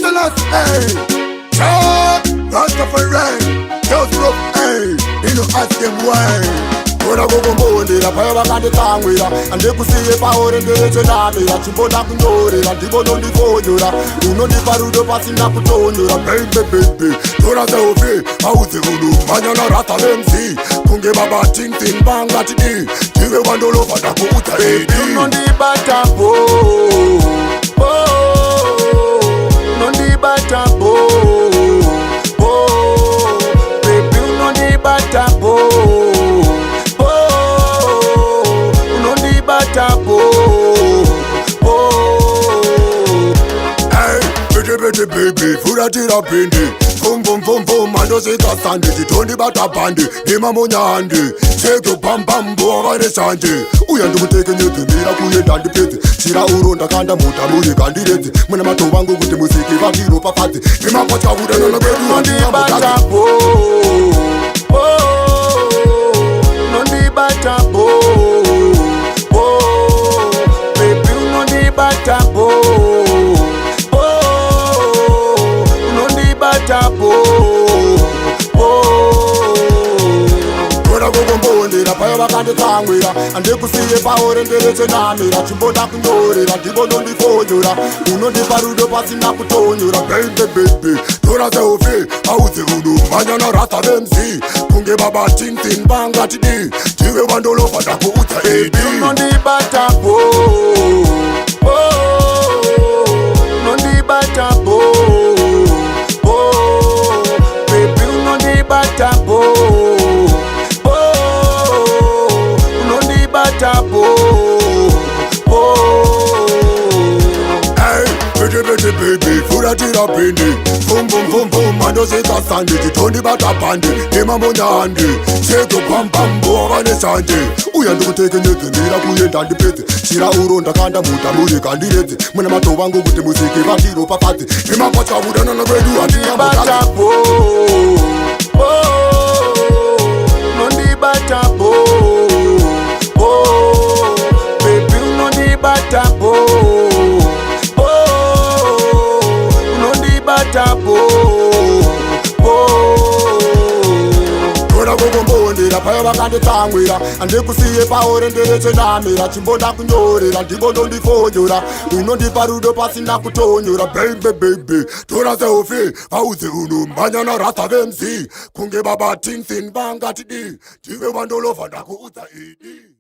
Marcellus, hey. Chuck, Rastafari, just look, hey. You know, ask them why. Kona kukumbondera paya vakanditsamwira andikusiye paorendere chenamira chimbona kunyorera ndivonondikonyora unondipa rudo pasina kutonyora bebebebe tora seofe audze unu manyana rata vemc kunge babatintin bangatidi tive wandolova ndakuudza edi unondibatapo unondibatapo bebi unondibatapo baby, furatira pindi Vum vum vum vum, mando sika sandi Chitondi bata bandi, nima munyandi Shake bam bam, boa vare sandi Uyandu muteke nyete, mira kuye dandi pete Shira uronda kanda muta muri kandirete Muna mato wangu kuti musiki vangiro papati Nima pacha vuda nana bedu andi bata po Nondi bata po Baby, unondi bata po Kona kukumbondera paya vakanditsamwira andikusiye paorendere chenamira chimbona kunyorera ndivonondifonyora unondipa rudo pasina kutonyora bebebebe tora seofe audze unu manyana rasta vemc kunge babatintin bangatidi tive wandolova ndakuudza edi unondibatapo unondibatapo batapo unondibatapo Bete baby, furatira pindi Vum vum vum vum, mando sika sandi Chitondi bata bandi, nima munyandi Shake bam bam, boa vane sandi Uyandu kuteke nyete, mira kuye dandi pete Shira uronda kanda muta muri kandirete Muna mato wangu kuti musiki vangiro papati Nima pacha udana na bedu andi batapo unondibatapo baby unondibatapo unondibatapo Kona kukumbondera paya vakanditsamwira andikusiye paorendere chenamira chimbona kunyorera ndivonondifonyora unondipa rudo pasina kutonyora bebebebe tora seofe audze unu manyana rasta vemc kunge babatinsin bangatidi tive wandolova ndakuudza edi